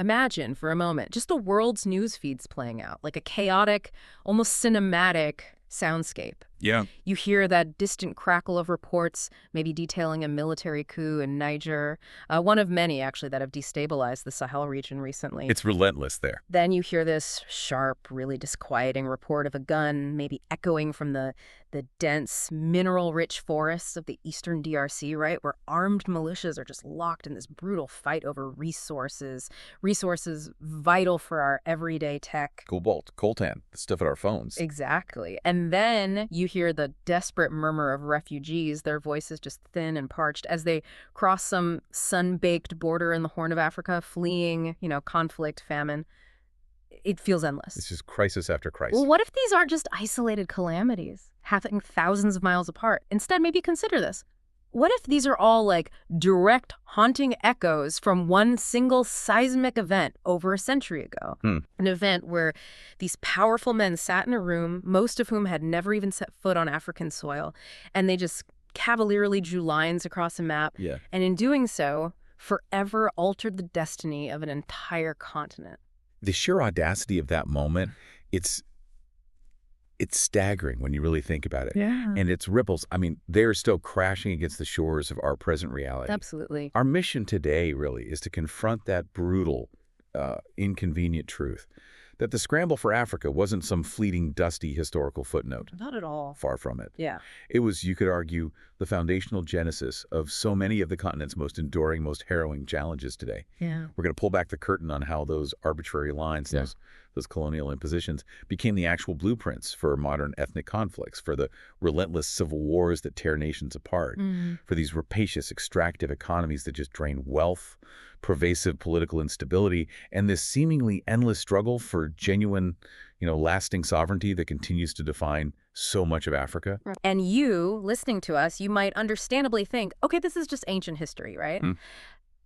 Imagine for a moment just the world's news feeds playing out, like a chaotic, almost cinematic soundscape. Yeah. You hear that distant crackle of reports, maybe detailing a military coup in Niger, one of many, actually, that have destabilized the Sahel region recently. It's relentless there. Then you hear this sharp, really disquieting report of a gun, maybe echoing from the dense, mineral-rich forests of the eastern DRC, right, where armed militias are just locked in this brutal fight over resources vital for our everyday tech. Cobalt, coltan, the stuff at our phones. Exactly. And then you hear the desperate murmur of refugees, their voices just thin and parched, as they cross some sun-baked border in the Horn of Africa, fleeing, conflict, famine. It feels endless. It's just crisis after crisis. Well, what if these aren't just isolated calamities, happening thousands of miles apart? Instead, maybe consider this. What if these are all like direct, haunting echoes from one single seismic event over a century ago? An event where these powerful men sat in a room, most of whom had never even set foot on African soil, and they just cavalierly drew lines across a map. Yeah. And in doing so, forever altered the destiny of an entire continent. The sheer audacity of that moment, it's staggering when you really think about it. Yeah. And its ripples, they're still crashing against the shores of our present reality. Absolutely. Our mission today, really, is to confront that brutal, inconvenient truth that the scramble for Africa wasn't some fleeting, dusty historical footnote. Not at all. Far from it. Yeah. It was, you could argue, the foundational genesis of so many of the continent's most enduring, most harrowing challenges today. Yeah. We're going to pull back the curtain on how those arbitrary lines, those colonial impositions, became the actual blueprints for modern ethnic conflicts, for the relentless civil wars that tear nations apart, for these rapacious, extractive economies that just drain wealth, pervasive political instability, and this seemingly endless struggle for genuine, lasting sovereignty that continues to define so much of Africa. And you, listening to us, you might understandably think, okay, this is just ancient history, right?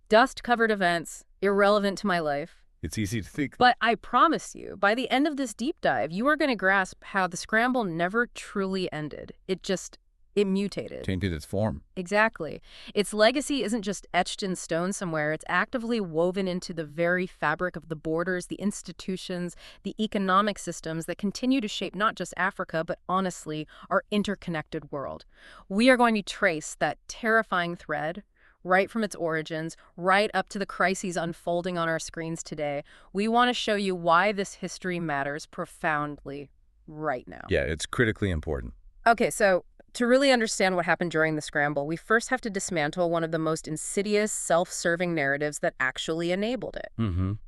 Dust-covered events, irrelevant to my life. It's easy to think. But I promise you, by the end of this deep dive, you are going to grasp how the scramble never truly ended. It mutated. Tainted its form. Exactly. Its legacy isn't just etched in stone somewhere. It's actively woven into the very fabric of the borders, the institutions, the economic systems that continue to shape not just Africa, but honestly, our interconnected world. We are going to trace that terrifying thread right from its origins, right up to the crises unfolding on our screens today. We want to show you why this history matters profoundly right now. Yeah, it's critically important. Okay, so to really understand what happened during the scramble, we first have to dismantle one of the most insidious, self-serving narratives that actually enabled it.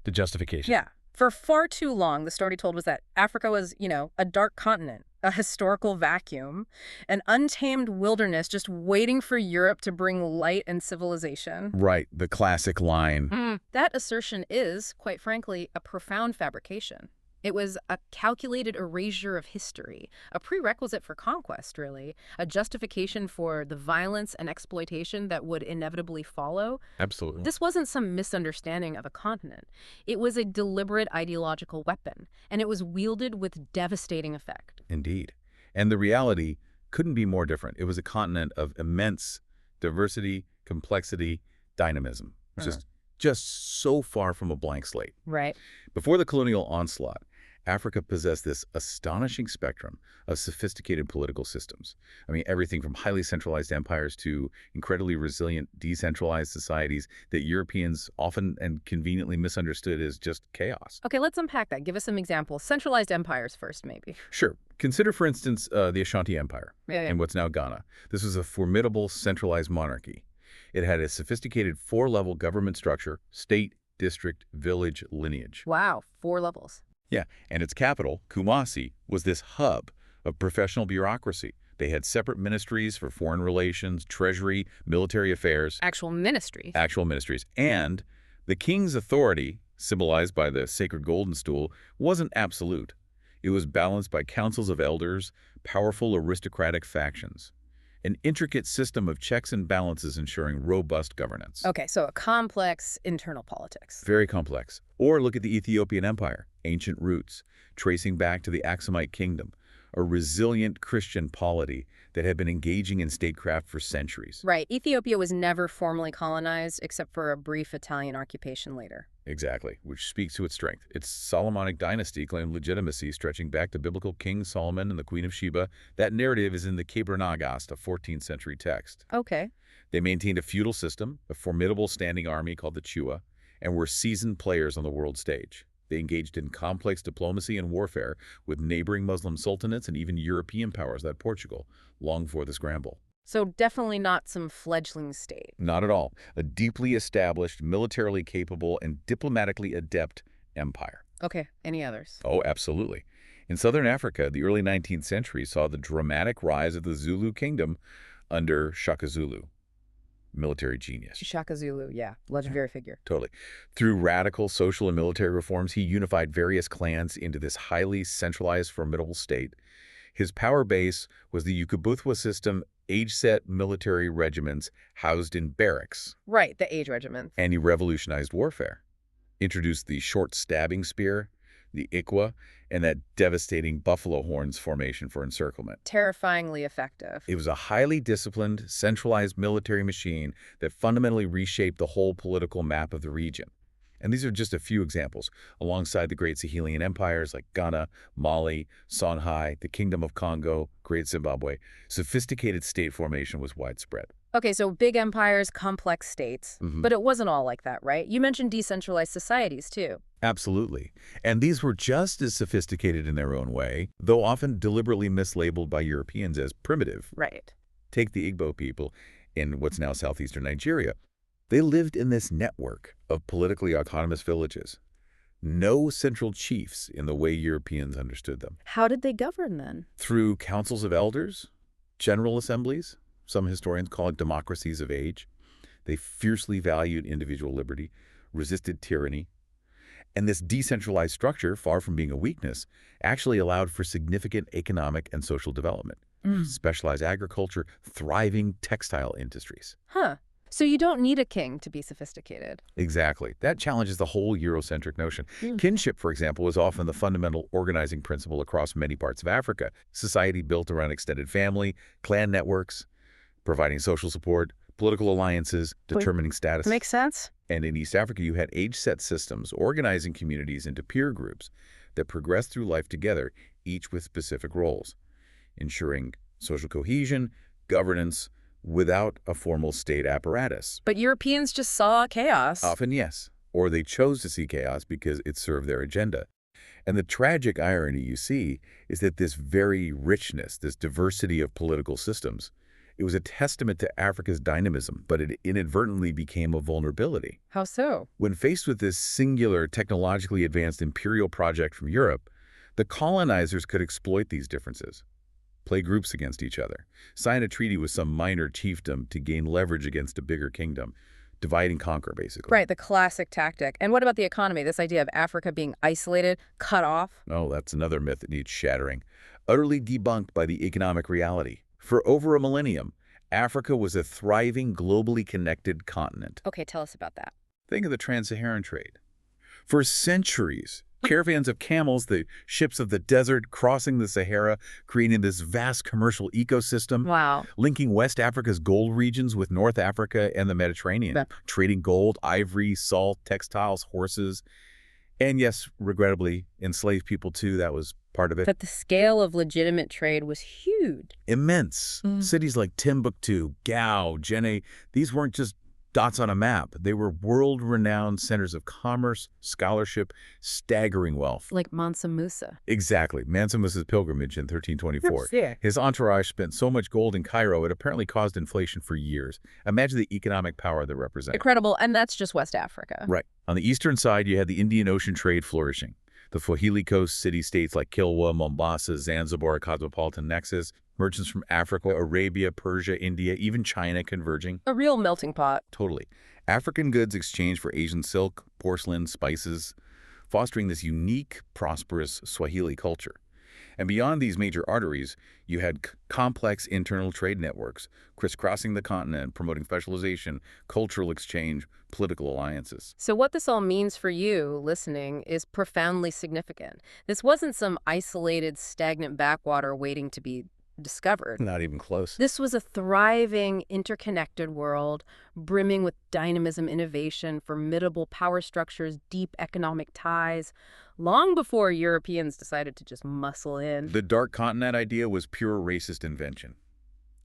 The justification. Yeah. For far too long, the story told was that Africa was, a dark continent, a historical vacuum, an untamed wilderness just waiting for Europe to bring light and civilization. Right, the classic line. That assertion is, quite frankly, a profound fabrication. It was a calculated erasure of history, a prerequisite for conquest, really, a justification for the violence and exploitation that would inevitably follow. Absolutely. This wasn't some misunderstanding of a continent. It was a deliberate ideological weapon, and it was wielded with devastating effect. Indeed. And the reality couldn't be more different. It was a continent of immense diversity, complexity, dynamism. It was just so far from a blank slate. Right. Before the colonial onslaught, Africa possessed this astonishing spectrum of sophisticated political systems. Everything from highly centralized empires to incredibly resilient, decentralized societies that Europeans often and conveniently misunderstood as just chaos. Okay, let's unpack that. Give us some examples. Centralized empires first, maybe. Sure. Consider, for instance, the Ashanti Empire in what's now Ghana. This was a formidable centralized monarchy. It had a sophisticated 4-level government structure: state, district, village, lineage. Wow, 4 levels. Yeah, and its capital, Kumasi, was this hub of professional bureaucracy. They had separate ministries for foreign relations, treasury, military affairs. Actual ministries. Actual ministries. And the king's authority, symbolized by the sacred golden stool, wasn't absolute. It was balanced by councils of elders, powerful aristocratic factions. An intricate system of checks and balances ensuring robust governance. Okay, so a complex internal politics. Very complex. Or look at the Ethiopian Empire, ancient roots, tracing back to the Aksumite kingdom, a resilient Christian polity that had been engaging in statecraft for centuries. Right. Ethiopia was never formally colonized except for a brief Italian occupation later. Exactly, which speaks to its strength. Its Solomonic dynasty claimed legitimacy stretching back to biblical King Solomon and the Queen of Sheba. That narrative is in the Kebra Nagast, a 14th century text. Okay. They maintained a feudal system, a formidable standing army called the Chua, and were seasoned players on the world stage. They engaged in complex diplomacy and warfare with neighboring Muslim sultanates and even European powers like Portugal, long before the Scramble. So definitely not some fledgling state. Not at all. A deeply established, militarily capable, and diplomatically adept empire. Okay, any others? Oh, absolutely. In southern Africa, the early 19th century saw the dramatic rise of the Zulu kingdom under Shaka Zulu. Military genius. Shaka Zulu, yeah, legendary figure. Totally. Through radical social and military reforms, he unified various clans into this highly centralized, formidable state. His power base was the Ukubuthwa system, age-set military regiments housed in barracks. Right, the age regiment. And he revolutionized warfare. Introduced the short stabbing spear, the ikwa, and that devastating buffalo horns formation for encirclement. Terrifyingly effective. It was a highly disciplined, centralized military machine that fundamentally reshaped the whole political map of the region. And these are just a few examples, alongside the great Sahelian empires like Ghana, Mali, Songhai, the Kingdom of Congo, Great Zimbabwe. Sophisticated state formation was widespread. Okay, so big empires, complex states. But it wasn't all like that, right? You mentioned decentralized societies, too. Absolutely. And these were just as sophisticated in their own way, though often deliberately mislabeled by Europeans as primitive. Right. Take the Igbo people in what's now southeastern Nigeria. They lived in this network of politically autonomous villages. No central chiefs in the way Europeans understood them. How did they govern, then? Through councils of elders, general assemblies, some historians call it democracies of age. They fiercely valued individual liberty, resisted tyranny. And this decentralized structure, far from being a weakness, actually allowed for significant economic and social development. Specialized agriculture, thriving textile industries. Huh. So you don't need a king to be sophisticated. Exactly. That challenges the whole Eurocentric notion. Kinship, for example, was often the fundamental organizing principle across many parts of Africa. Society built around extended family, clan networks, providing social support, political alliances, determining status. Makes sense. And in East Africa, you had age-set systems, organizing communities into peer groups that progressed through life together, each with specific roles, ensuring social cohesion, governance, without a formal state apparatus. But Europeans just saw chaos. Often, yes. Or they chose to see chaos because it served their agenda. And the tragic irony you see is that this very richness, this diversity of political systems, it was a testament to Africa's dynamism, but it inadvertently became a vulnerability. How so? When faced with this singular, technologically advanced imperial project from Europe, the colonizers could exploit these differences, play groups against each other, sign a treaty with some minor chiefdom to gain leverage against a bigger kingdom, divide and conquer, basically. Right, the classic tactic. And what about the economy? This idea of Africa being isolated, cut off? Oh, that's another myth that needs shattering. Utterly debunked by the economic reality. For over a millennium, Africa was a thriving, globally connected continent. Okay, tell us about that. Think of the trans-Saharan trade. For centuries, caravans of camels, the ships of the desert, crossing the Sahara, creating this vast commercial ecosystem. Wow. Linking West Africa's gold regions with North Africa and the Mediterranean. Trading gold, ivory, salt, textiles, horses. And yes, regrettably, enslaved people too. That was part of it. But the scale of legitimate trade was huge. Immense. Cities like Timbuktu, Gao, Djenné, these weren't just dots on a map. They were world-renowned centers of commerce, scholarship, staggering wealth. Like Mansa Musa. Exactly. Mansa Musa's pilgrimage in 1324. Yeah. His entourage spent so much gold in Cairo, it apparently caused inflation for years. Imagine the economic power that represented. Incredible, and that's just West Africa. Right. On the eastern side, you had the Indian Ocean trade flourishing. The Swahili Coast city-states like Kilwa, Mombasa, Zanzibar, a cosmopolitan nexus. Merchants from Africa, Arabia, Persia, India, even China converging. A real melting pot. Totally. African goods exchanged for Asian silk, porcelain, spices, fostering this unique, prosperous Swahili culture. And beyond these major arteries, you had complex internal trade networks, crisscrossing the continent, promoting specialization, cultural exchange, political alliances. So what this all means for you, listening, is profoundly significant. This wasn't some isolated, stagnant backwater waiting to be discovered. Not even close. This was a thriving, interconnected world, brimming with dynamism, innovation, formidable power structures, deep economic ties, long before Europeans decided to just muscle in. The Dark Continent idea was pure racist invention.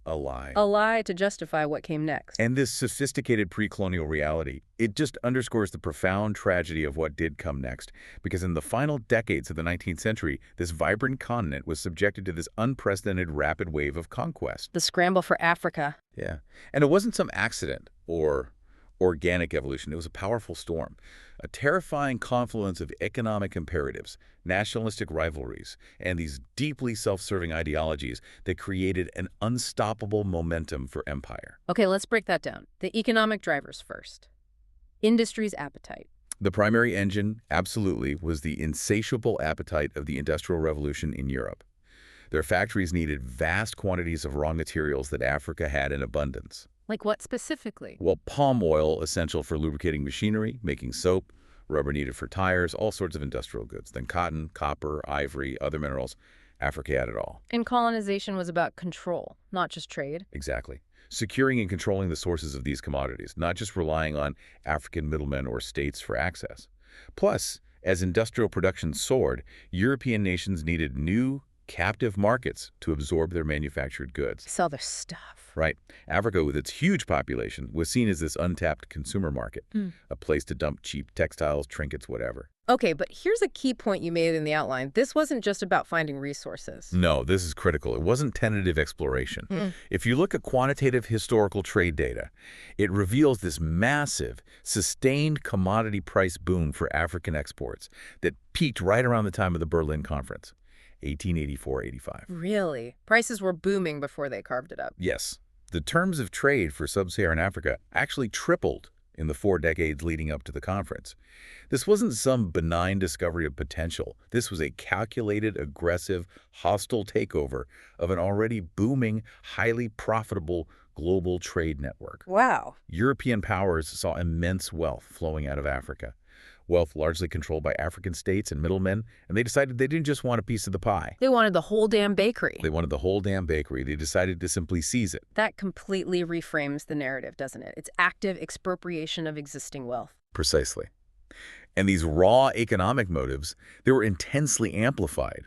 A lie. A lie to justify what came next. And this sophisticated pre-colonial reality, it just underscores the profound tragedy of what did come next. Because in the final decades of the 19th century, this vibrant continent was subjected to this unprecedented rapid wave of conquest. The scramble for Africa. Yeah. And it wasn't some accident or organic evolution. It was a powerful storm, a terrifying confluence of economic imperatives, nationalistic rivalries, and these deeply self-serving ideologies that created an unstoppable momentum for empire. Okay, let's break that down. The economic drivers first. Industry's appetite. The primary engine, absolutely, was the insatiable appetite of the Industrial Revolution in Europe. Their factories needed vast quantities of raw materials that Africa had in abundance. Like what specifically? Well, palm oil, essential for lubricating machinery, making soap, rubber needed for tires, all sorts of industrial goods. Then cotton, copper, ivory, other minerals. Africa had it all. And colonization was about control, not just trade. Exactly. Securing and controlling the sources of these commodities, not just relying on African middlemen or states for access. Plus, as industrial production soared, European nations needed new, captive markets to absorb their manufactured goods. Sell their stuff. Right. Africa, with its huge population, was seen as this untapped consumer market, a place to dump cheap textiles, trinkets, whatever. Okay, but here's a key point you made in the outline. This wasn't just about finding resources. No, this is critical. It wasn't tentative exploration. If you look at quantitative historical trade data, it reveals this massive, sustained commodity price boom for African exports that peaked right around the time of the Berlin Conference, 1884-85. Really? Prices were booming before they carved it up. Yes. The terms of trade for sub-Saharan Africa actually tripled in the 4 decades leading up to the conference. This wasn't some benign discovery of potential. This was a calculated, aggressive, hostile takeover of an already booming, highly profitable global trade network. Wow. European powers saw immense wealth flowing out of Africa. Wealth largely controlled by African states and middlemen, and they decided they didn't just want a piece of the pie. They wanted the whole damn bakery. They wanted the whole damn bakery. They decided to simply seize it. That completely reframes the narrative, doesn't it? It's active expropriation of existing wealth. Precisely. And these raw economic motives, they were intensely amplified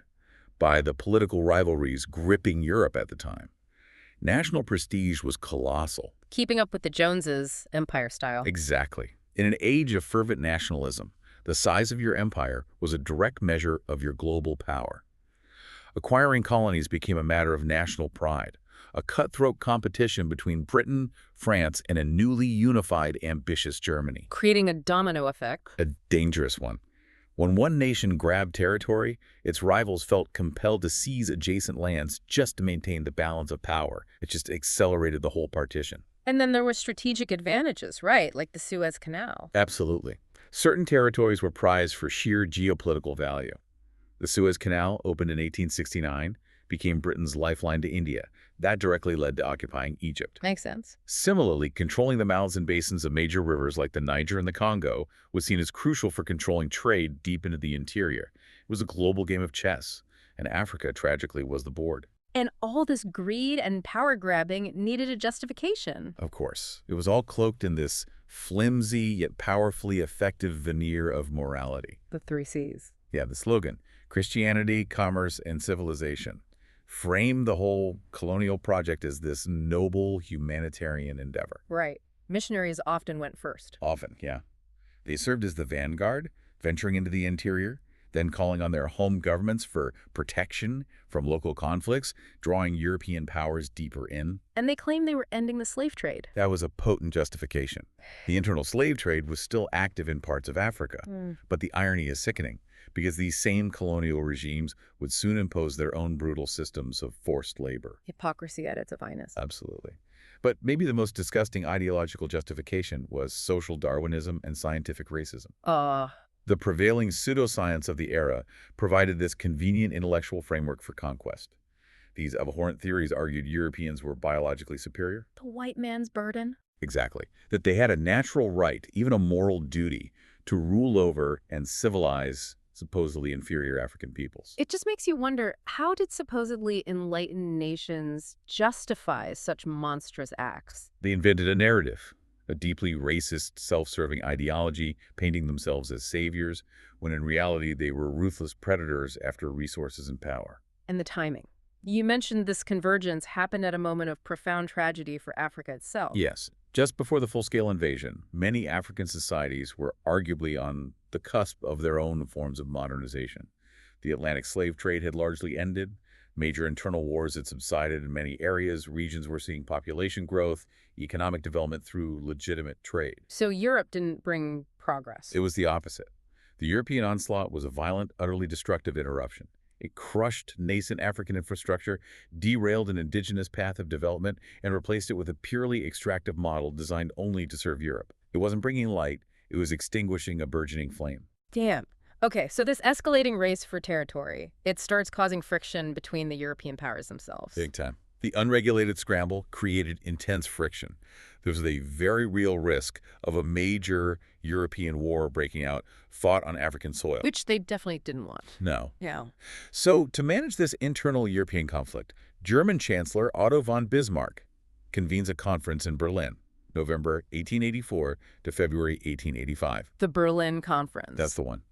by the political rivalries gripping Europe at the time. National prestige was colossal. Keeping up with the Joneses, empire style. Exactly. In an age of fervent nationalism, the size of your empire was a direct measure of your global power. Acquiring colonies became a matter of national pride, a cutthroat competition between Britain, France, and a newly unified, ambitious Germany. Creating a domino effect. A dangerous one. When one nation grabbed territory, its rivals felt compelled to seize adjacent lands just to maintain the balance of power. It just accelerated the whole partition. And then there were strategic advantages, right? Like the Suez Canal. Absolutely. Certain territories were prized for sheer geopolitical value. The Suez Canal, opened in 1869, became Britain's lifeline to India. That directly led to occupying Egypt. Makes sense. Similarly, controlling the mouths and basins of major rivers like the Niger and the Congo was seen as crucial for controlling trade deep into the interior. It was a global game of chess, and Africa, tragically, was the board. And all this greed and power grabbing needed a justification. Of course. It was all cloaked in this flimsy yet powerfully effective veneer of morality. The 3 C's. Yeah, the slogan, Christianity, commerce, and civilization, framed the whole colonial project as this noble humanitarian endeavor. Right. Missionaries often went first. Often, yeah. They served as the vanguard, venturing into the interior, then calling on their home governments for protection from local conflicts, drawing European powers deeper in. And they claimed they were ending the slave trade. That was a potent justification. The internal slave trade was still active in parts of Africa, but the irony is sickening, because these same colonial regimes would soon impose their own brutal systems of forced labor. Hypocrisy at its finest. Absolutely. But maybe the most disgusting ideological justification was social Darwinism and scientific racism. The prevailing pseudoscience of the era provided this convenient intellectual framework for conquest. These abhorrent theories argued Europeans were biologically superior. The white man's burden. Exactly. That they had a natural right, even a moral duty, to rule over and civilize supposedly inferior African peoples. It just makes you wonder, how did supposedly enlightened nations justify such monstrous acts? They invented a narrative, a deeply racist, self-serving ideology, painting themselves as saviors, when in reality they were ruthless predators after resources and power. And the timing. You mentioned this convergence happened at a moment of profound tragedy for Africa itself. Yes, just before the full-scale invasion, many African societies were arguably on the cusp of their own forms of modernization. The Atlantic slave trade had largely ended. Major internal wars had subsided in many areas. Regions were seeing population growth, economic development through legitimate trade. So Europe didn't bring progress. It was the opposite. The European onslaught was a violent, utterly destructive interruption. It crushed nascent African infrastructure, derailed an indigenous path of development, and replaced it with a purely extractive model designed only to serve Europe. It wasn't bringing light, it was extinguishing a burgeoning flame. Damn. Okay, so this escalating race for territory, it starts causing friction between the European powers themselves. Big time. The unregulated scramble created intense friction. There was a very real risk of a major European war breaking out, fought on African soil. Which they definitely didn't want. No. Yeah. So, to manage this internal European conflict, German Chancellor Otto von Bismarck convenes a conference in Berlin, November 1884 to February 1885. The Berlin Conference. That's the one.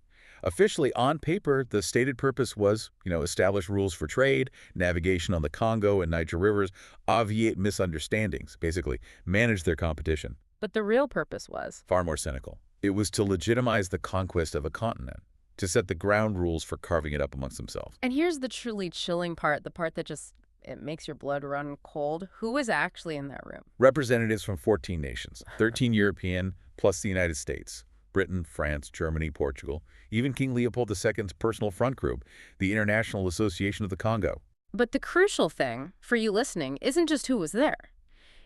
Officially, on paper, the stated purpose was, establish rules for trade, navigation on the Congo and Niger rivers, obviate misunderstandings, basically, manage their competition. But the real purpose was? Far more cynical. It was to legitimize the conquest of a continent, to set the ground rules for carving it up amongst themselves. And here's the truly chilling part, the part that just, it makes your blood run cold. Who was actually in that room? Representatives from 14 nations, 13 European, plus the United States. Britain, France, Germany, Portugal, even King Leopold II's personal front group, the International Association of the Congo. But the crucial thing, for you listening, isn't just who was there.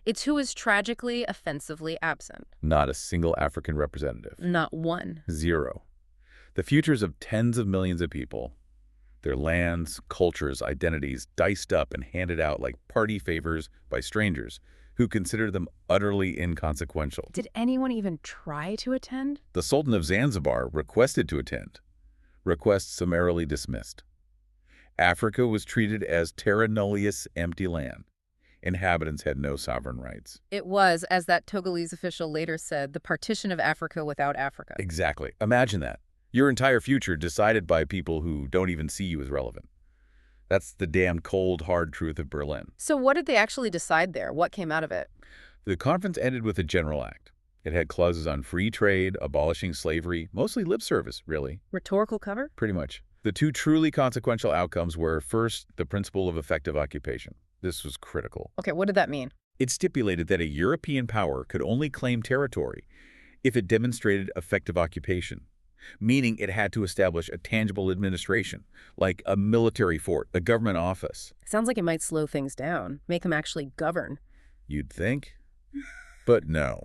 It's who was tragically, offensively absent. Not a single African representative. Not one. Zero. The futures of tens of millions of people, their lands, cultures, identities, diced up and handed out like party favors by strangers who considered them utterly inconsequential. Did anyone even try to attend? The Sultan of Zanzibar requested to attend. Request summarily dismissed. Africa was treated as terra nullius, empty land. Inhabitants had no sovereign rights. It was, as that Togolese official later said, the partition of Africa without Africa. Exactly. Imagine that. Your entire future decided by people who don't even see you as relevant. That's the damn cold, hard truth of Berlin. So what did they actually decide there? What came out of it? The conference ended with a general act. It had clauses on free trade, abolishing slavery, mostly lip service, really. Rhetorical cover? Pretty much. The two truly consequential outcomes were, first, the principle of effective occupation. This was critical. Okay, what did that mean? It stipulated that a European power could only claim territory if it demonstrated effective occupation, meaning it had to establish a tangible administration, like a military fort, a government office. Sounds like it might slow things down, make them actually govern. You'd think? But no.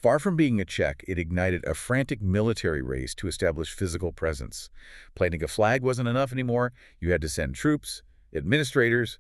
Far from being a check, it ignited a frantic military race to establish physical presence. Planting a flag wasn't enough anymore. You had to send troops, administrators.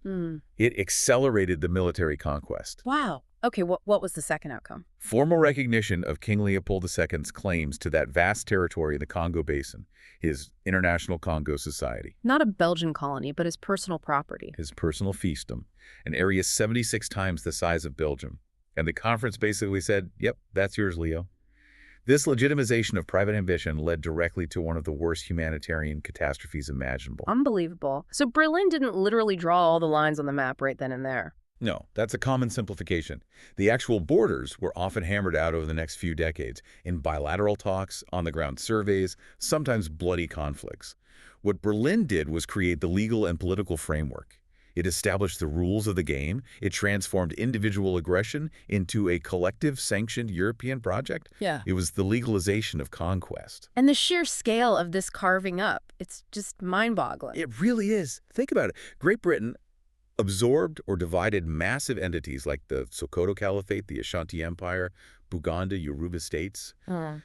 It accelerated the military conquest. Wow. Okay, what was the second outcome? Formal recognition of King Leopold II's claims to that vast territory in the Congo Basin, his International Congo Society. Not a Belgian colony, but his personal property. His personal fiefdom, an area 76 times the size of Belgium. And the conference basically said, yep, that's yours, Leo. This legitimization of private ambition led directly to one of the worst humanitarian catastrophes imaginable. Unbelievable. So Berlin didn't literally draw all the lines on the map right then and there. No, that's a common simplification. The actual borders were often hammered out over the next few decades in bilateral talks, on-the-ground surveys, sometimes bloody conflicts. What Berlin did was create the legal and political framework. It established the rules of the game. It transformed individual aggression into a collective sanctioned European project. Yeah. It was the legalization of conquest. And the sheer scale of this carving up, it's just mind-boggling. It really is. Think about it. Great Britain absorbed or divided massive entities like the Sokoto Caliphate, the Ashanti Empire, Buganda, Yoruba states,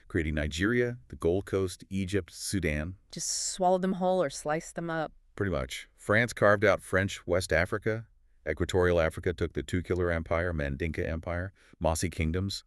creating Nigeria, the Gold Coast, Egypt, Sudan. Just swallowed them whole or sliced them up. Pretty much. France carved out French West Africa. Equatorial Africa took the Tutelar Empire, Mandinka Empire, Mossy Kingdoms.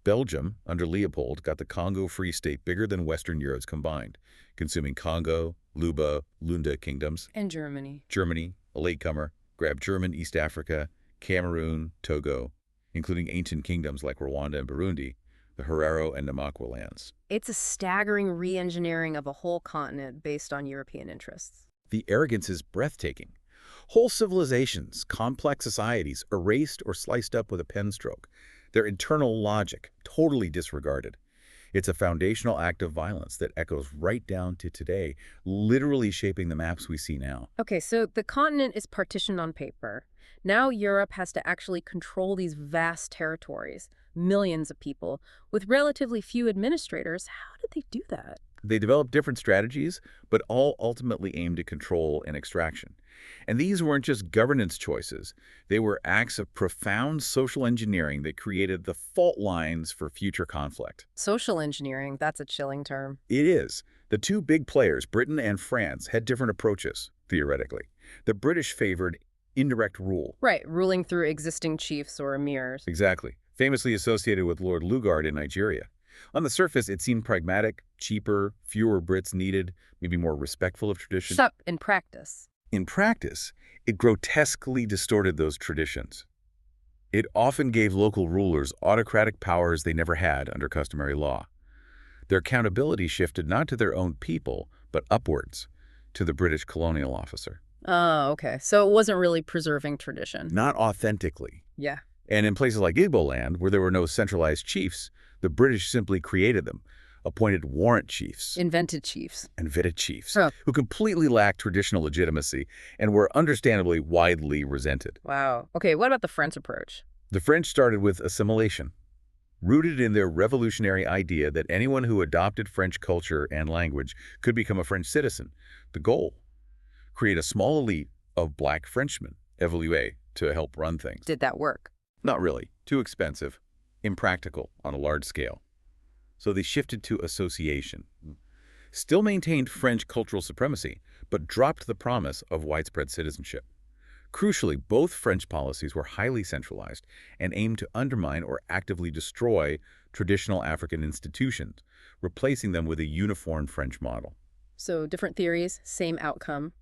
Belgium, under Leopold, got the Congo Free State bigger than Western Europe combined, consuming Congo, Luba, Lunda kingdoms. And Germany. Germany, a latecomer, grabbed German East Africa, Cameroon, Togo, including ancient kingdoms like Rwanda and Burundi, the Herero and Namakwa lands. It's a staggering re-engineering of a whole continent based on European interests. The arrogance is breathtaking. Whole civilizations, complex societies, erased or sliced up with a pen stroke. Their internal logic totally disregarded. It's a foundational act of violence that echoes right down to today, literally shaping the maps we see now. Okay, so the continent is partitioned on paper. Now Europe has to actually control these vast territories, millions of people, with relatively few administrators. How did they do that? They developed different strategies, but all ultimately aimed at control and extraction. And these weren't just governance choices. They were acts of profound social engineering that created the fault lines for future conflict. Social engineering, that's a chilling term. It is. The two big players, Britain and France, had different approaches, theoretically. The British favored indirect rule. Right, ruling through existing chiefs or emirs. Exactly. Famously associated with Lord Lugard in Nigeria. On the surface, it seemed pragmatic, cheaper, fewer Brits needed, maybe more respectful of tradition. Except in practice. In practice, it grotesquely distorted those traditions. It often gave local rulers autocratic powers they never had under customary law. Their accountability shifted not to their own people, but upwards, to the British colonial officer. Oh, okay. So it wasn't really preserving tradition. Not authentically. Yeah. And in places like Igbo land, where there were no centralized chiefs, the British simply created them, appointed warrant chiefs. Invented chiefs. Invented chiefs, Huh. who completely lacked traditional legitimacy and were understandably widely resented. Wow. Okay, what about the French approach? The French started with assimilation, rooted in their revolutionary idea that anyone who adopted French culture and language could become a French citizen. The goal? Create a small elite of black Frenchmen, évolués, to help run things. Did that work? Not really. Too expensive. Impractical on a large scale. So they shifted to association. Still maintained French cultural supremacy, but dropped the promise of widespread citizenship. Crucially, both French policies were highly centralized and aimed to undermine or actively destroy traditional African institutions, replacing them with a uniform French model. So different theories, same outcome.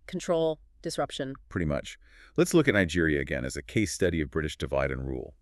Control, disruption. Pretty much. Let's look at Nigeria again as a case study of British divide and rule.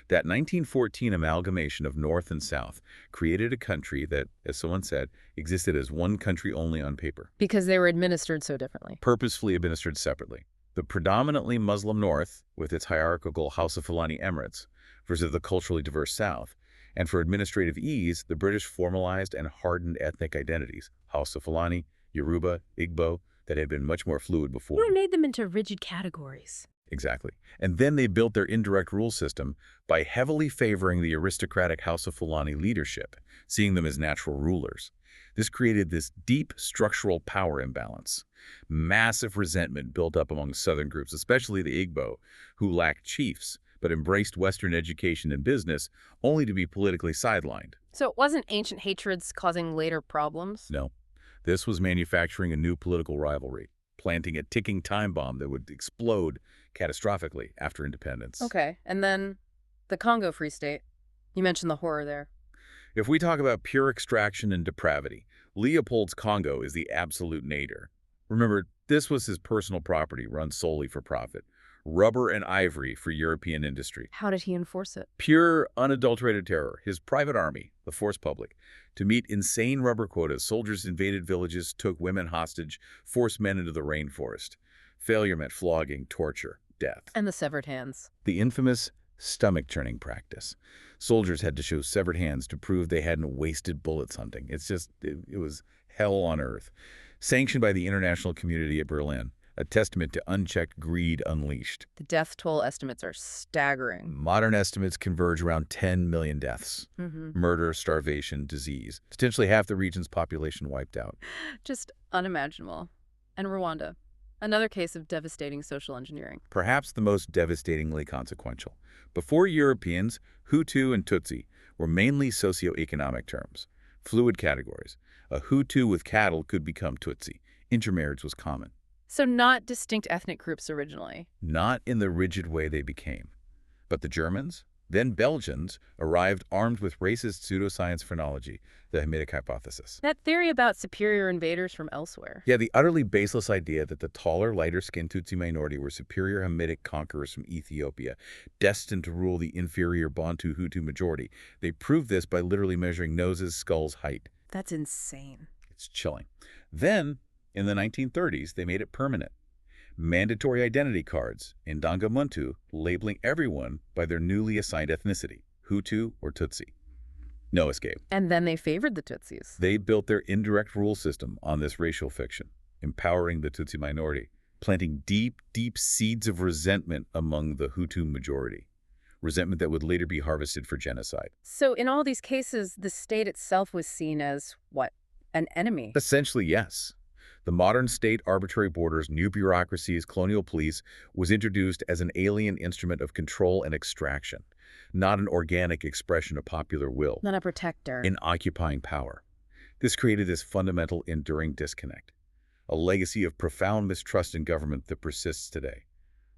That 1914 amalgamation of North and South created a country that, as someone said, existed as one country only on paper. Because they were administered so differently. Purposefully administered separately. The predominantly Muslim North, with its hierarchical House of Fulani Emirates, versus the culturally diverse South. And for administrative ease, the British formalized and hardened ethnic identities, House of Fulani, Yoruba, Igbo, that had been much more fluid before. We made them into rigid categories. Exactly. And then they built their indirect rule system by heavily favoring the aristocratic House of Fulani leadership, seeing them as natural rulers. This created this deep structural power imbalance. Massive resentment built up among southern groups, especially the Igbo, who lacked chiefs, but embraced Western education and business, only to be politically sidelined. So it wasn't ancient hatreds causing later problems? No. This was manufacturing a new political rivalry, planting a ticking time bomb that would explode catastrophically after independence. Okay, and then the Congo Free State. You mentioned the horror there. If we talk about pure extraction and depravity, Leopold's Congo is the absolute nadir. Remember, this was his personal property run solely for profit. Rubber and ivory for European industry. How did he enforce it? Pure, unadulterated terror. His private army, the force public. To meet insane rubber quotas, soldiers invaded villages, took women hostage, forced men into the rainforest. Failure meant flogging, torture, death. And the severed hands. The infamous stomach-churning practice. Soldiers had to show severed hands to prove they hadn't wasted bullets hunting. It was hell on earth. Sanctioned by the international community at Berlin. A testament to unchecked greed unleashed. The death toll estimates are staggering. Modern estimates converge around 10 million deaths. Murder, starvation, disease. Potentially half the region's population wiped out. Just unimaginable. And Rwanda. Another case of devastating social engineering. Perhaps the most devastatingly consequential. Before Europeans, Hutu and Tutsi were mainly socioeconomic terms. Fluid categories. A Hutu with cattle could become Tutsi. Intermarriage was common. So not distinct ethnic groups originally. Not in the rigid way they became. But the Germans? Then Belgians arrived armed with racist pseudoscience phrenology, the Hamitic hypothesis. That theory about superior invaders from elsewhere. Yeah, the utterly baseless idea that the taller, lighter-skinned Tutsi minority were superior Hamitic conquerors from Ethiopia, destined to rule the inferior Bantu Hutu majority. They proved this by literally measuring noses, skulls, height. That's insane. It's chilling. Then, in the 1930s, they made it permanent. Mandatory identity cards in Dangamuntu labeling everyone by their newly assigned ethnicity, Hutu or Tutsi. No escape. And then they favored the Tutsis. They built their indirect rule system on this racial fiction, empowering the Tutsi minority, planting deep, deep seeds of resentment among the Hutu majority. Resentment that would later be harvested for genocide. So in all these cases, the state itself was seen as, what, an enemy? Essentially, yes. The modern state, arbitrary borders, new bureaucracies, colonial police was introduced as an alien instrument of control and extraction, not an organic expression of popular will. Not a protector. In occupying power. This created this fundamental, enduring disconnect, a legacy of profound mistrust in government that persists today.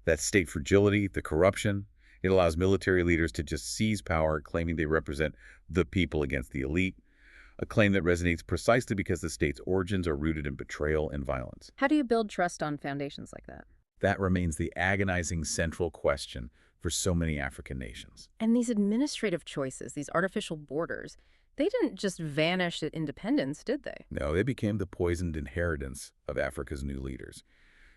That state fragility, the corruption, it allows military leaders to just seize power, claiming they represent the people against the elite, a claim that resonates precisely because the state's origins are rooted in betrayal and violence. How do you build trust on foundations like that? That remains the agonizing central question for so many African nations. And these administrative choices, these artificial borders, they didn't just vanish at independence, did they? No, they became the poisoned inheritance of Africa's new leaders,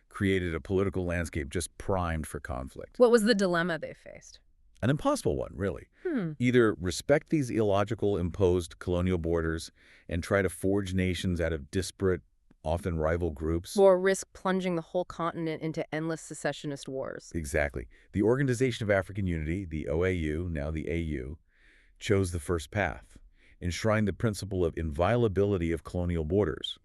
created a political landscape just primed for conflict. What was the dilemma they faced? An impossible one, really. Either respect these illogical imposed colonial borders and try to forge nations out of disparate, often rival groups. Or risk plunging the whole continent into endless secessionist wars. Exactly. The Organization of African Unity, the OAU, now the AU, chose the first path, enshrined the principle of inviolability of colonial borders.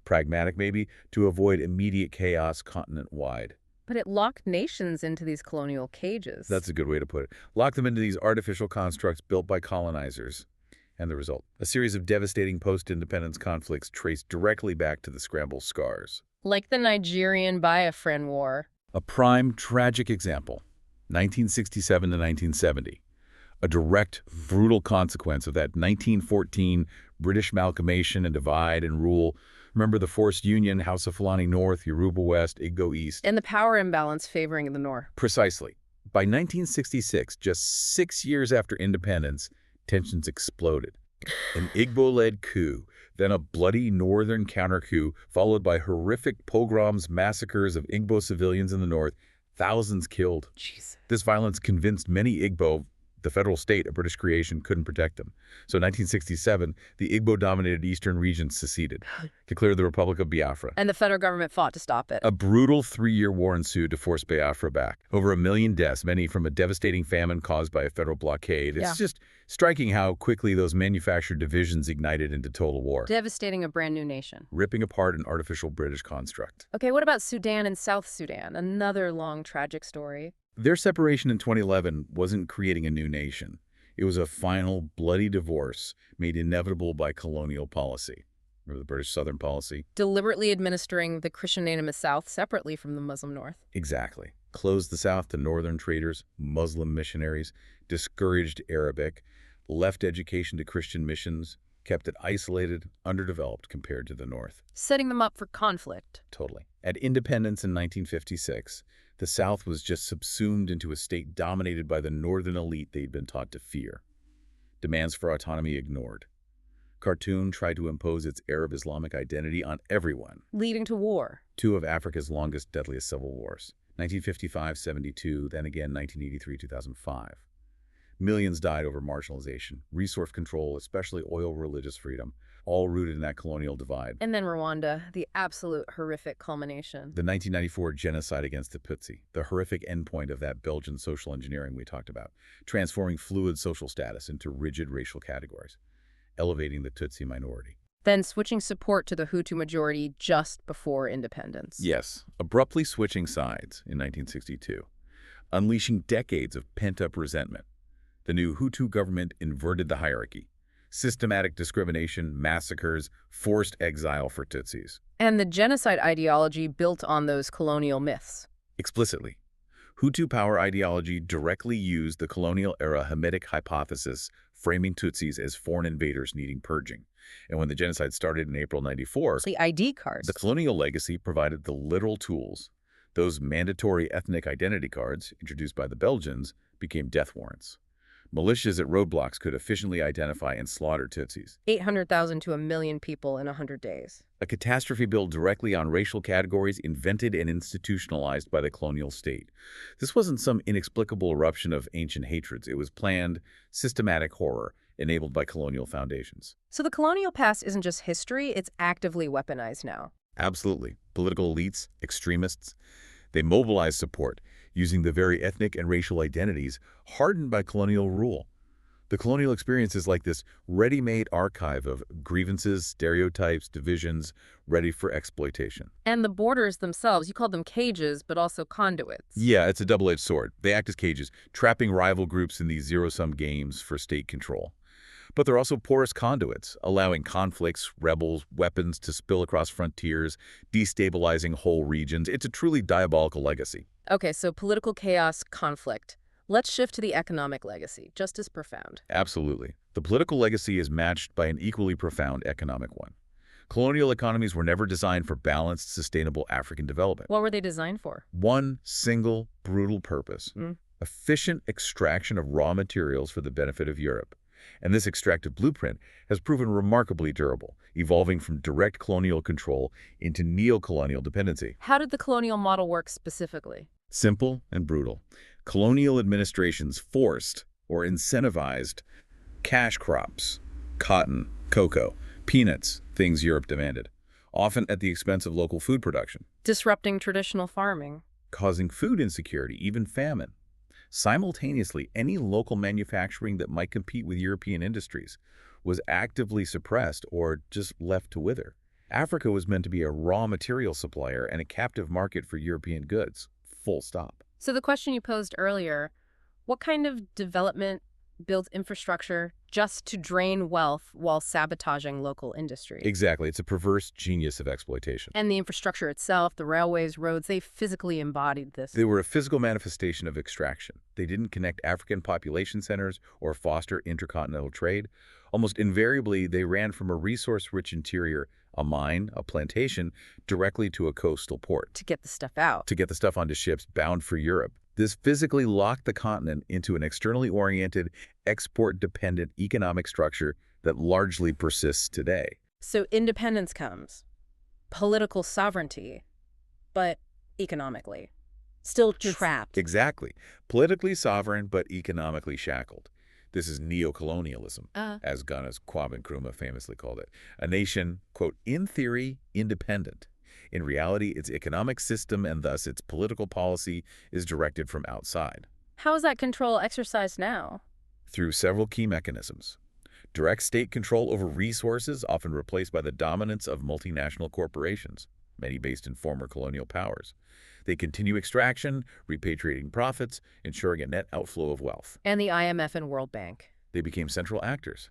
Pragmatic, maybe, to avoid immediate chaos continent-wide. But it locked nations into these colonial cages. That's a good way to put it. Lock them into these artificial constructs built by colonizers. And the result, a series of devastating post-independence conflicts traced directly back to the Scramble scars. Like the Nigerian Biafran War. A prime, tragic example, 1967 to 1970. A direct, brutal consequence of that 1914 British amalgamation and divide and rule. Remember the forced union, House of Fulani North, Yoruba West, Igbo East. And the power imbalance favoring the North. Precisely. By 1966, just 6 years after independence, tensions exploded. An Igbo-led coup, then a bloody northern counter-coup, followed by horrific pogroms, massacres of Igbo civilians in the north, thousands killed. Jeez. This violence convinced many Igbo the federal state, a British creation, couldn't protect them. So in 1967, the Igbo-dominated eastern region seceded, declared the Republic of Biafra. And the federal government fought to stop it. A brutal 3-year war ensued to force Biafra back. Over 1 million deaths, many from a devastating famine caused by a federal blockade. It's just striking how quickly those manufactured divisions ignited into total war. Devastating a brand new nation. Ripping apart an artificial British construct. Okay, what about Sudan and South Sudan? Another long, tragic story. Their separation in 2011 wasn't creating a new nation. It was a final, bloody divorce made inevitable by colonial policy. Remember the British Southern policy? Deliberately administering the Christian-animist South separately from the Muslim North. Exactly. Closed the South to northern traders, Muslim missionaries, discouraged Arabic, left education to Christian missions, kept it isolated, underdeveloped compared to the North. Setting them up for conflict. Totally. At independence in 1956, the South was just subsumed into a state dominated by the northern elite they'd been taught to fear. Demands for autonomy ignored. Khartoum tried to impose its Arab Islamic identity on everyone. Leading to war. 2 of Africa's longest, deadliest civil wars. 1955-72, then again 1983-2005. Millions died over marginalization, resource control, especially oil religious freedom, all rooted in that colonial divide. And then Rwanda, the absolute horrific culmination. The 1994 genocide against the Tutsi, the horrific endpoint of that Belgian social engineering we talked about, transforming fluid social status into rigid racial categories, elevating the Tutsi minority. Then switching support to the Hutu majority just before independence. Yes, abruptly switching sides in 1962, unleashing decades of pent-up resentment. The new Hutu government inverted the hierarchy. Systematic discrimination, massacres, forced exile for Tutsis. And the genocide ideology built on those colonial myths. Explicitly. Hutu power ideology directly used the colonial-era Hamitic hypothesis, framing Tutsis as foreign invaders needing purging. And when the genocide started in April '94, The ID the cards. colonial legacy provided the literal tools. Those mandatory ethnic identity cards, introduced by the Belgians, became death warrants. Militias at roadblocks could efficiently identify and slaughter Tutsis. 800,000 to 1 million people in 100 days. A catastrophe built directly on racial categories invented and institutionalized by the colonial state. This wasn't some inexplicable eruption of ancient hatreds. It was planned, systematic horror enabled by colonial foundations. So the colonial past isn't just history, it's actively weaponized now. Absolutely. Political elites, extremists, they mobilized support using the very ethnic and racial identities hardened by colonial rule. The colonial experience is like this ready-made archive of grievances, stereotypes, divisions, ready for exploitation. And the borders themselves, you call them cages, but also conduits. Yeah, it's a double-edged sword. They act as cages, trapping rival groups in these zero-sum games for state control. But they're also porous conduits, allowing conflicts, rebels, weapons to spill across frontiers, destabilizing whole regions. It's a truly diabolical legacy. Okay, so political chaos, conflict. Let's shift to the economic legacy, just as profound. Absolutely. The political legacy is matched by an equally profound economic one. Colonial economies were never designed for balanced, sustainable African development. What were they designed for? One single, brutal purpose: efficient extraction of raw materials for the benefit of Europe. And this extractive blueprint has proven remarkably durable, evolving from direct colonial control into neo-colonial dependency. How did the colonial model work specifically? Simple and brutal. Colonial administrations forced or incentivized cash crops, cotton, cocoa, peanuts, things Europe demanded, often at the expense of local food production, Disrupting traditional farming. causing food insecurity, even famine. Simultaneously, any local manufacturing that might compete with European industries was actively suppressed or just left to wither. Africa was meant to be a raw material supplier and a captive market for European goods. Full stop. So the question you posed earlier, what kind of development builds infrastructure just to drain wealth while sabotaging local industry? Exactly. It's a perverse genius of exploitation. And the infrastructure itself, the railways, roads, they physically embodied this. They were a physical manifestation of extraction. They didn't connect African population centers or foster intercontinental trade. Almost invariably, they ran from a resource-rich interior, a mine, a plantation, directly to a coastal port. To get the stuff out. To get the stuff onto ships bound for Europe. This physically locked the continent into an externally oriented, export-dependent economic structure that largely persists today. So independence comes, political sovereignty, but economically. Still trapped. Exactly. Politically sovereign, but economically shackled. This is neo-colonialism, as Ghana's Kwame Nkrumah famously called it. A nation, quote, in theory, independent. In reality, its economic system and thus its political policy is directed from outside. How is that control exercised now? Through several key mechanisms. Direct state control over resources, often replaced by the dominance of multinational corporations, many based in former colonial powers. They continue extraction, repatriating profits, ensuring a net outflow of wealth. And the IMF and World Bank. They became central actors.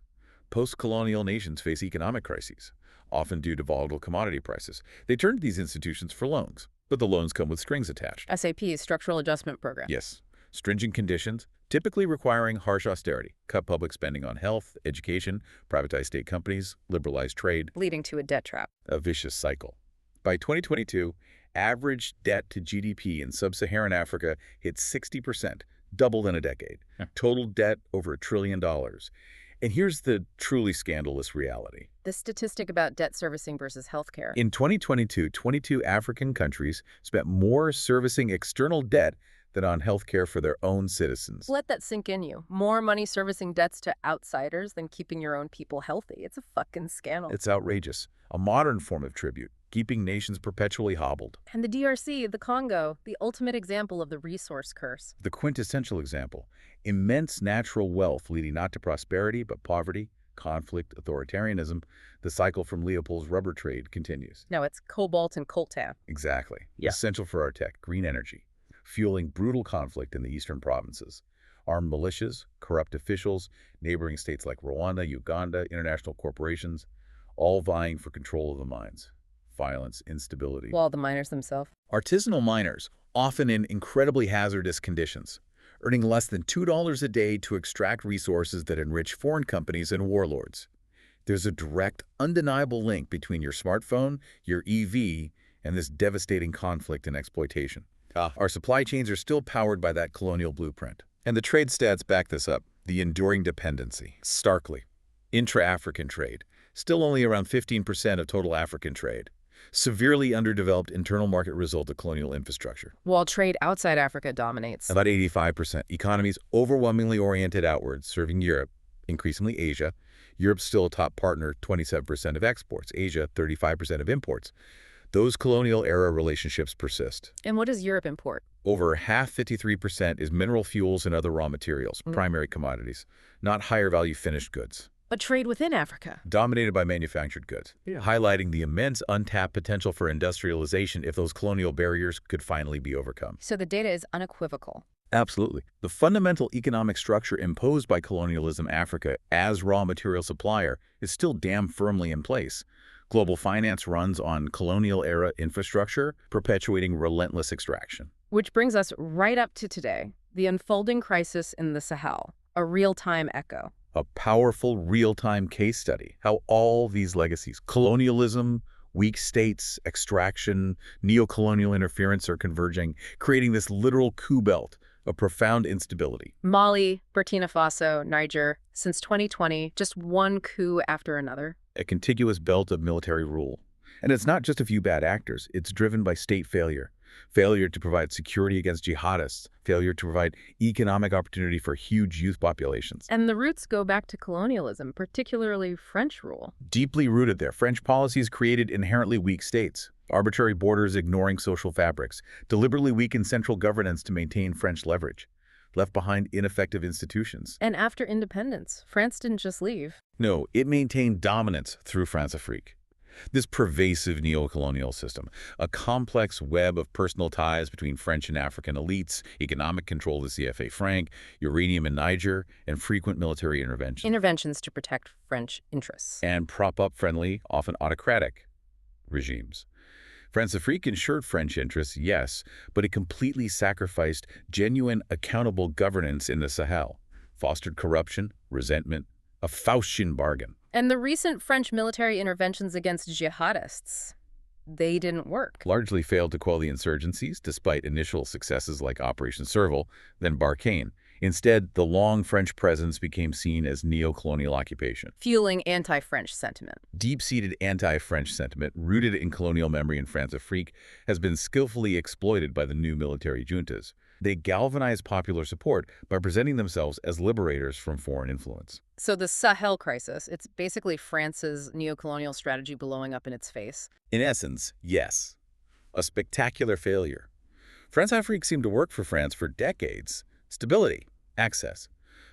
Post-colonial nations face economic crises, often due to volatile commodity prices. They turn to these institutions for loans, but the loans come with strings attached. SAP, Structural Adjustment Program. Yes, stringent conditions, typically requiring harsh austerity, cut public spending on health, education, privatize state companies, liberalize trade. Leading to a debt trap. A vicious cycle. By 2022, average debt to GDP in sub-Saharan Africa hit 60%, doubled in a decade. Total debt over $1 trillion. And here's the truly scandalous reality. The statistic about debt servicing versus healthcare. In 2022, 22 African countries spent more servicing external debt than on healthcare for their own citizens. Let that sink in you. More money servicing debts to outsiders than keeping your own people healthy. It's a fucking scandal. It's outrageous. A modern form of tribute, keeping nations perpetually hobbled. And the DRC, the Congo, the ultimate example of the resource curse. The quintessential example. Immense natural wealth leading not to prosperity but poverty, conflict, authoritarianism. The cycle from Leopold's rubber trade continues. No, it's cobalt and coltan. Exactly. Yeah. Essential for our tech, green energy, fueling brutal conflict in the eastern provinces. Armed militias, corrupt officials, neighboring states like Rwanda, Uganda, international corporations, all vying for control of the mines. violence, instability. Well, the miners themselves. Artisanal miners, often in incredibly hazardous conditions, earning less than $2 a day to extract resources that enrich foreign companies and warlords. There's a direct, undeniable link between your smartphone, your EV, and this devastating conflict and exploitation. Our supply chains are still powered by that colonial blueprint. And the trade stats back this up. The enduring dependency, starkly. Intra-African trade, still only around 15% of total African trade. Severely underdeveloped internal market result of colonial infrastructure. While trade outside Africa dominates. About 85%. Economies overwhelmingly oriented outwards, serving Europe, increasingly Asia. Europe's still a top partner, 27% of exports. Asia, 35% of imports. Those colonial-era relationships persist. And what does Europe import? Over half, 53%, is mineral fuels and other raw materials, primary commodities, not higher-value finished goods. But trade within Africa? Dominated by manufactured goods, highlighting the immense untapped potential for industrialization if those colonial barriers could finally be overcome. So the data is unequivocal. Absolutely. The fundamental economic structure imposed by colonialism Africa as raw material supplier is still damn firmly in place. Global finance runs on colonial-era infrastructure, perpetuating relentless extraction. Which brings us right up to today, the unfolding crisis in the Sahel, a real-time echo. A powerful real-time case study, how all these legacies, colonialism, weak states, extraction, neo-colonial interference are converging, creating this literal coup belt of profound instability. Mali, Burkina Faso, Niger, since 2020, just one coup after another. A contiguous belt of military rule. And it's not just a few bad actors, it's driven by state failure. Failure to provide security against jihadists, failure to provide economic opportunity for huge youth populations. And the roots go back to colonialism, particularly French rule. Deeply rooted there, French policies created inherently weak states. Arbitrary borders ignoring social fabrics, deliberately weakened central governance to maintain French leverage, left behind ineffective institutions. And after independence, France didn't just leave. No, it maintained dominance through France-Afrique. This pervasive neo-colonial system, a complex web of personal ties between French and African elites, economic control of the CFA franc, uranium in Niger, and frequent military interventions. Interventions to protect French interests. And prop up friendly, often autocratic, regimes. France-Afrique ensured French interests, yes, but it completely sacrificed genuine, accountable governance in the Sahel, fostered corruption, resentment, a Faustian bargain. And the recent French military interventions against jihadists, they didn't work. Largely failed to quell the insurgencies, despite initial successes like Operation Serval, then Barkhane. Instead, the long French presence became seen as neo-colonial occupation. Fueling anti-French sentiment. Deep-seated anti-French sentiment, rooted in colonial memory in France-Afrique, has been skillfully exploited by the new military juntas. They galvanize popular support by presenting themselves as liberators from foreign influence. So the Sahel crisis, it's basically France's neo-colonial strategy blowing up in its face. In essence, yes. A spectacular failure. France-Afrique seemed to work for France for decades. Stability, access.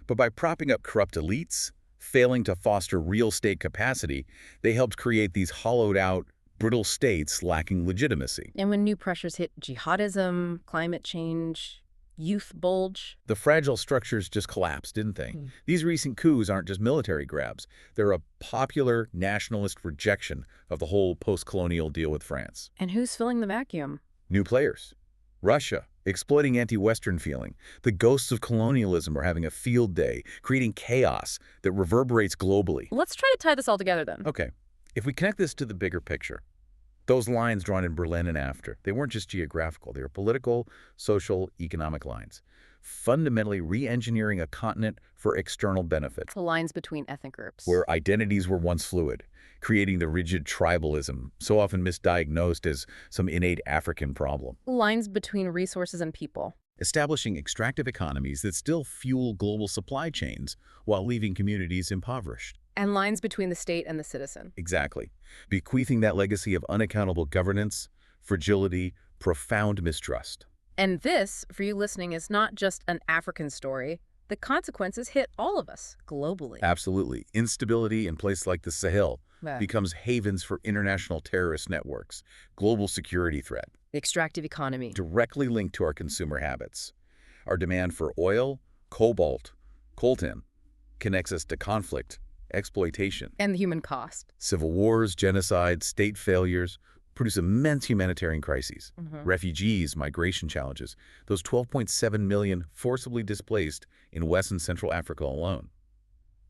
But by propping up corrupt elites, failing to foster real state capacity, they helped create these hollowed-out, brittle states lacking legitimacy. And when new pressures hit jihadism, climate change, youth bulge. The fragile structures just collapsed, didn't they? These recent coups aren't just military grabs. They're a popular nationalist rejection of the whole post-colonial deal with France. And who's filling the vacuum? New players. Russia, exploiting anti-Western feeling. The ghosts of colonialism are having a field day, creating chaos that reverberates globally. Let's try to tie this all together then. Okay, if we connect this to the bigger picture, those lines drawn in Berlin and after, they weren't just geographical. They were political, social, economic lines, fundamentally re-engineering a continent for external benefit. The lines between ethnic groups. Where identities were once fluid, creating the rigid tribalism, so often misdiagnosed as some innate African problem. Lines between resources and people. Establishing extractive economies that still fuel global supply chains while leaving communities impoverished. And lines between the state and the citizen. Exactly. Bequeathing that legacy of unaccountable governance, fragility, profound mistrust. And this, for you listening, is not just an African story. The consequences hit all of us, globally. Absolutely. Instability in places like the Sahel becomes havens for international terrorist networks, global security threat. The extractive economy. Directly linked to our consumer habits. Our demand for oil, cobalt, coltan connects us to conflict, exploitation. And the human cost. Civil wars, genocide, state failures, produce immense humanitarian crises. Refugees, migration challenges, those 12.7 million forcibly displaced in West and Central Africa alone.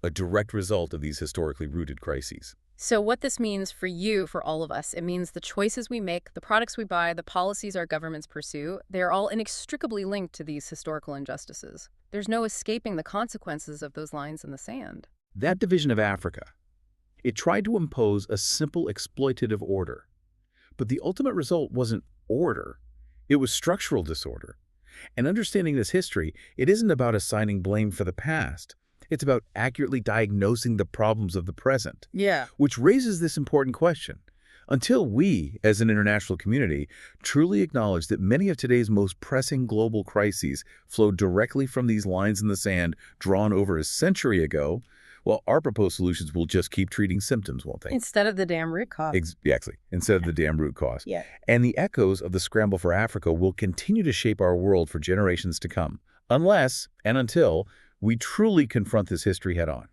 A direct result of these historically rooted crises. So what this means for you, for all of us, it means the choices we make, the products we buy, the policies our governments pursue, they're all inextricably linked to these historical injustices. There's no escaping the consequences of those lines in the sand. That division of Africa, it tried to impose a simple exploitative order. But the ultimate result wasn't order. It was structural disorder. And understanding this history, it isn't about assigning blame for the past. It's about accurately diagnosing the problems of the present. Yeah. Which raises this important question. Until we, as an international community, truly acknowledge that many of today's most pressing global crises flow directly from these lines in the sand drawn over a century ago, well, our proposed solutions will just keep treating symptoms, won't they? Instead of the damn root cause. Exactly. Instead of the damn root cause. Yeah. And the echoes of the scramble for Africa will continue to shape our world for generations to come, unless and until we truly confront this history head on.